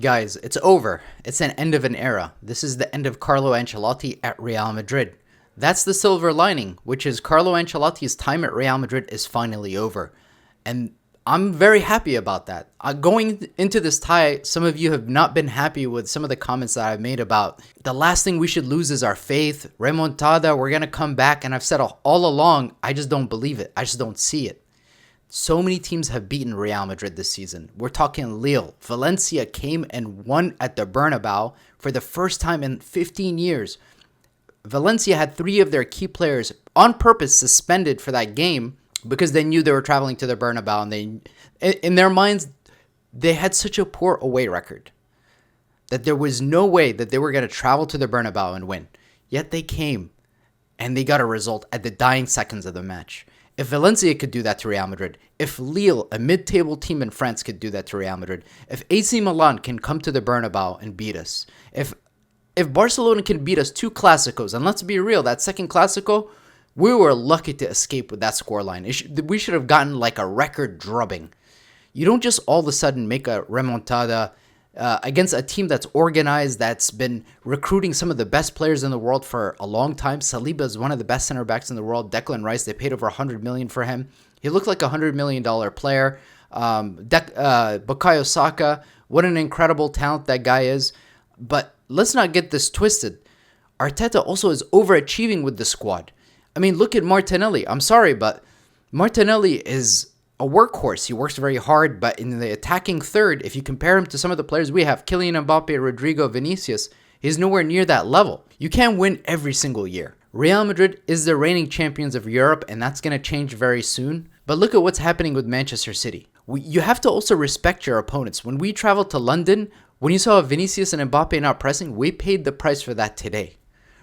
Guys, it's over. It's an end of an era. This is the end of Carlo Ancelotti at Real Madrid. That's the silver lining, which is Carlo Ancelotti's time at Real Madrid is finally over. And I'm very happy about that. Going into this tie, some of you have not been happy with some of the comments that I've made about the last thing we should lose is our faith. Remontada, we're going to come back. And I've said all along, I just don't believe it. I just don't see it. So many teams have beaten Real Madrid this season. We're talking Lille. Valencia came and won at the Bernabeu for the first time in 15 years. Valencia had 3 of their key players on purpose suspended for that game because they knew they were traveling to the Bernabeu, and in their minds, they had such a poor away record that there was no way that they were going to travel to the Bernabeu and win. Yet they came and they got a result at the dying seconds of the match. If Valencia could do that to Real Madrid, if Lille, a mid-table team in France, could do that to Real Madrid, if AC Milan can come to the Bernabeu and beat us, if Barcelona can beat us 2 Clásicos, and let's be real, that second Clásico, we were lucky to escape with that scoreline. We should have gotten like a record drubbing. You don't just all of a sudden make a remontada against a team that's organized, that's been recruiting some of the best players in the world for a long time. Saliba is one of the best center backs in the world. Declan Rice, they paid over $100 million for him. He looked like a $100 million player. Bukayo Saka, what an incredible talent that guy is. But let's not get this twisted. Arteta also is overachieving with the squad. I mean, look at Martinelli. I'm sorry, but Martinelli is a workhorse. He works very hard, but in the attacking third, if you compare him to some of the players we have, Kylian Mbappe, Rodrigo, Vinícius, he's nowhere near that level. You can't win every single year. Real Madrid is the reigning champions of Europe, and that's going to change very soon. But look at what's happening with Manchester City. You have to also respect your opponents. When we traveled to London, when you saw Vinícius and Mbappe not pressing, we paid the price for that today.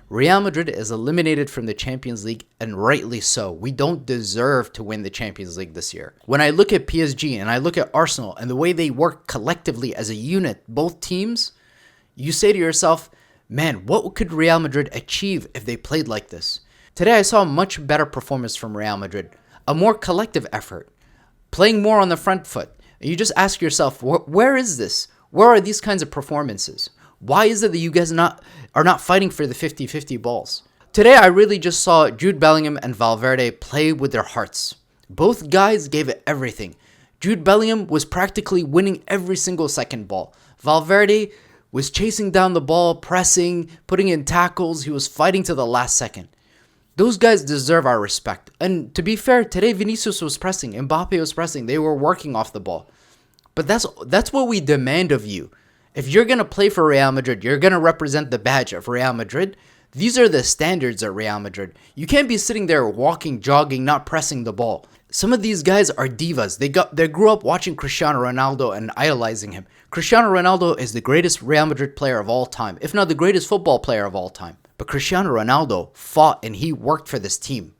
Real Madrid is eliminated from the Champions League, and rightly so. We don't deserve to win the Champions League this year. When I look at PSG and I look at Arsenal and the way they work collectively as a unit, both teams, you say to yourself, man, what could Real Madrid achieve if they played like this? Today I saw a much better performance from Real Madrid, a more collective effort, playing more on the front foot. You just ask yourself, where is this? Where are these kinds of performances? Why is it that you guys are not fighting for the 50-50 balls? Today, I really just saw Jude Bellingham and Valverde play with their hearts. Both guys gave it everything. Jude Bellingham was practically winning every single second ball. Valverde was chasing down the ball, pressing, putting in tackles. He was fighting to the last second. Those guys deserve our respect. And to be fair, today Vinícius was pressing, Mbappe was pressing. They were working off the ball. But that's what we demand of you. If you're going to play for Real Madrid, you're going to represent the badge of Real Madrid. These are the standards at Real Madrid. You can't be sitting there walking, jogging, not pressing the ball. Some of these guys are divas. They grew up watching Cristiano Ronaldo and idolizing him. Cristiano Ronaldo is the greatest Real Madrid player of all time, if not the greatest football player of all time. But Cristiano Ronaldo fought and he worked for this team.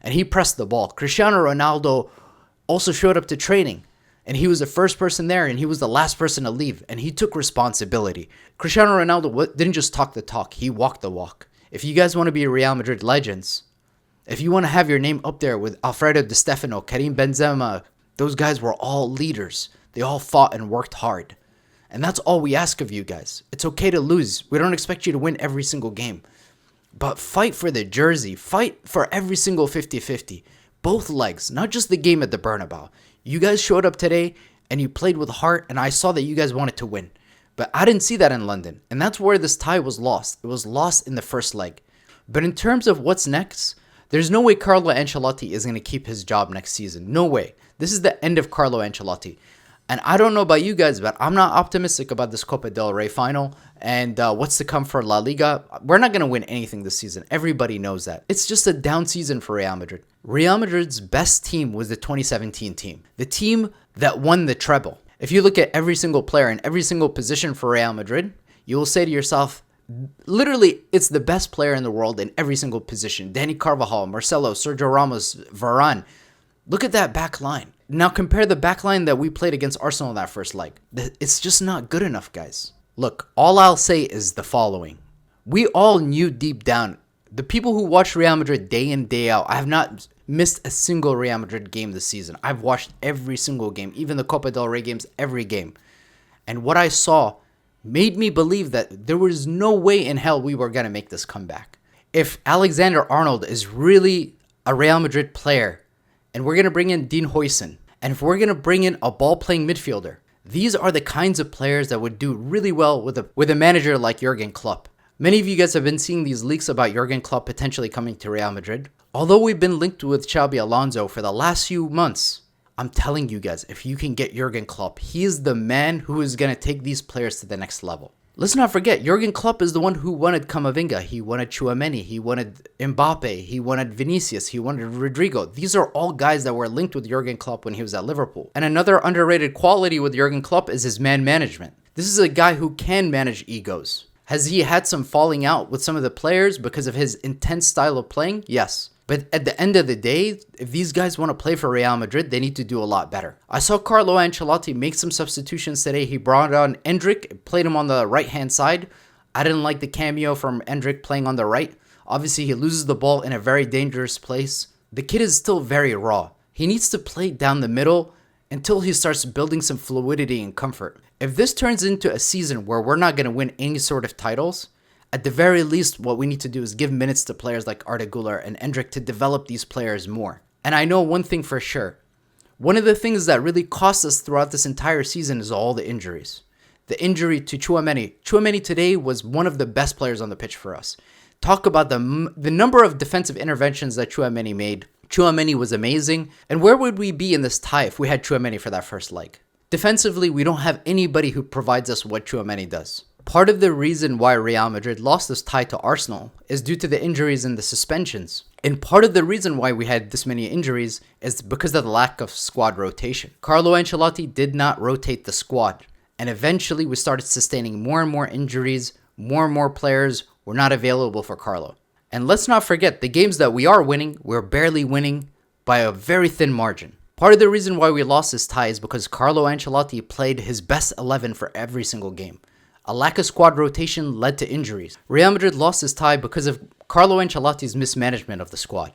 And he pressed the ball. Cristiano Ronaldo also showed up to training. And he was the first person there, and he was the last person to leave. And he took responsibility. Cristiano Ronaldo didn't just talk the talk. He walked the walk. If you guys want to be Real Madrid legends, if you want to have your name up there with Alfredo Di Stefano, Karim Benzema, those guys were all leaders. They all fought and worked hard. And that's all we ask of you guys. It's okay to lose. We don't expect you to win every single game. But fight for the jersey. Fight for every single 50-50. Both legs, not just the game at the Bernabeu. You guys showed up today and you played with heart, and I saw that you guys wanted to win. But I didn't see that in London, and that's where this tie was lost. It was lost in the first leg. But in terms of what's next, there's no way Carlo Ancelotti is going to keep his job next season. No way. This is the end of Carlo Ancelotti. And I don't know about you guys, but I'm not optimistic about this Copa del Rey final and what's to come for La Liga. We're not going to win anything this season. Everybody knows that. It's just a down season for Real Madrid. Real Madrid's best team was the 2017 team. The team that won the treble. If you look at every single player in every single position for Real Madrid, you will say to yourself, literally, it's the best player in the world in every single position. Dani Carvajal, Marcelo, Sergio Ramos, Varane. Look at that back line. Now compare the back line that we played against Arsenal in that first leg. It's just not good enough, guys. Look, all I'll say is the following. We all knew deep down, the people who watch Real Madrid day in, day out, I have not missed a single Real Madrid game this season. I've watched every single game, even the Copa del Rey games, every game. And what I saw made me believe that there was no way in hell we were going to make this comeback. If Alexander-Arnold is really a Real Madrid player, and we're going to bring in Dean Huijsen, and if we're going to bring in a ball-playing midfielder, these are the kinds of players that would do really well with a manager like Jurgen Klopp. Many of you guys have been seeing these leaks about Jurgen Klopp potentially coming to Real Madrid. Although we've been linked with Xabi Alonso for the last few months, I'm telling you guys, if you can get Jurgen Klopp, he is the man who is going to take these players to the next level. Let's not forget, Jurgen Klopp is the one who wanted Camavinga, he wanted Tchouaméni, he wanted Mbappe, he wanted Vinícius, he wanted Rodrigo. These are all guys that were linked with Jurgen Klopp when he was at Liverpool. And another underrated quality with Jurgen Klopp is his man management. This is a guy who can manage egos. Has he had some falling out with some of the players because of his intense style of playing? Yes. But at the end of the day, if these guys want to play for Real Madrid, they need to do a lot better. I saw Carlo Ancelotti make some substitutions today. He brought on Endrick, played him on the right-hand side. I didn't like the cameo from Endrick playing on the right. Obviously, he loses the ball in a very dangerous place. The kid is still very raw. He needs to play down the middle until he starts building some fluidity and comfort. If this turns into a season where we're not going to win any sort of titles, at the very least, what we need to do is give minutes to players like Arda Güler and Endrick to develop these players more. And I know one thing for sure. One of the things that really cost us throughout this entire season is all the injuries. The injury to Tchouaméni. Tchouaméni today was one of the best players on the pitch for us. Talk about the number of defensive interventions that Tchouaméni made. Tchouaméni was amazing. And where would we be in this tie if we had Tchouaméni for that first leg? Defensively, we don't have anybody who provides us what Tchouaméni does. Part of the reason why Real Madrid lost this tie to Arsenal is due to the injuries and the suspensions. And part of the reason why we had this many injuries is because of the lack of squad rotation. Carlo Ancelotti did not rotate the squad. And eventually we started sustaining more and more injuries. More and more players were not available for Carlo. And let's not forget, the games that we are winning, we're barely winning by a very thin margin. Part of the reason why we lost this tie is because Carlo Ancelotti played his best 11 for every single game. A lack of squad rotation led to injuries. Real Madrid lost this tie because of Carlo Ancelotti's mismanagement of the squad.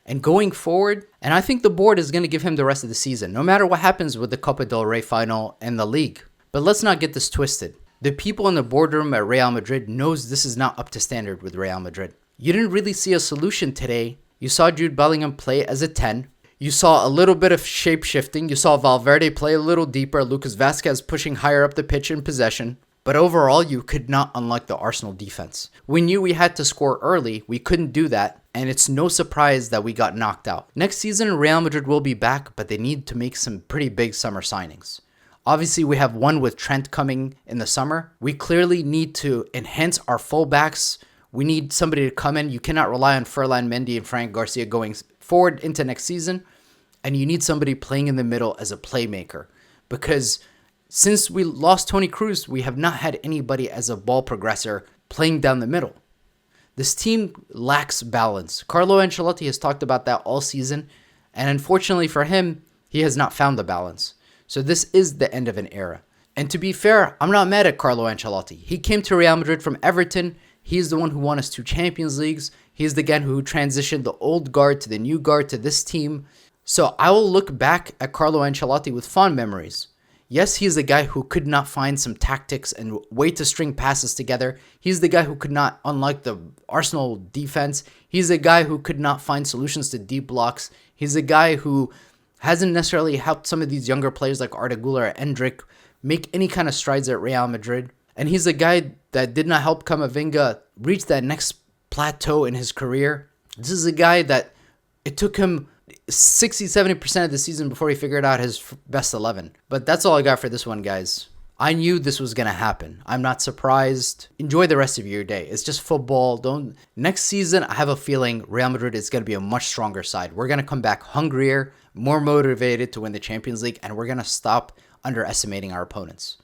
And going forward, and I think the board is going to give him the rest of the season, no matter what happens with the Copa del Rey final and the league. But let's not get this twisted. The people in the boardroom at Real Madrid knows this is not up to standard with Real Madrid. You didn't really see a solution today. You saw Jude Bellingham play as a 10. You saw a little bit of shape shifting. You saw Valverde play a little deeper. Lucas Vazquez pushing higher up the pitch in possession. But overall, you could not unlock the Arsenal defense. We knew we had to score early. We couldn't do that. And it's no surprise that we got knocked out. Next season, Real Madrid will be back, but they need to make some pretty big summer signings. Obviously, we have one with Trent coming in the summer. We clearly need to enhance our fullbacks. We need somebody to come in. You cannot rely on Ferland Mendy and Frank Garcia going forward into next season. And you need somebody playing in the middle as a playmaker. Because since we lost Toni Kroos, we have not had anybody as a ball progressor playing down the middle. This team lacks balance. Carlo Ancelotti has talked about that all season. And unfortunately for him, he has not found the balance. So this is the end of an era. And to be fair, I'm not mad at Carlo Ancelotti. He came to Real Madrid from Everton. He's the one who won us 2 Champions Leagues. He's the guy who transitioned the old guard to the new guard to this team. So I will look back at Carlo Ancelotti with fond memories. Yes, he's the guy who could not find some tactics and way to string passes together. He's the guy who could not unlock the Arsenal defense. He's the guy who could not find solutions to deep blocks. He's the guy who hasn't necessarily helped some of these younger players like Arda Güler or Endrick make any kind of strides at Real Madrid. And he's the guy that did not help Camavinga reach that next plateau in his career. This is a guy that it took him 60-70% of the season before he figured out his best 11. But that's all I got for this one, guys. I knew this was going to happen. I'm not surprised. Enjoy the rest of your day. It's just football. Next season, I have a feeling Real Madrid is going to be a much stronger side. We're going to come back hungrier, more motivated to win the Champions League, and we're going to stop underestimating our opponents.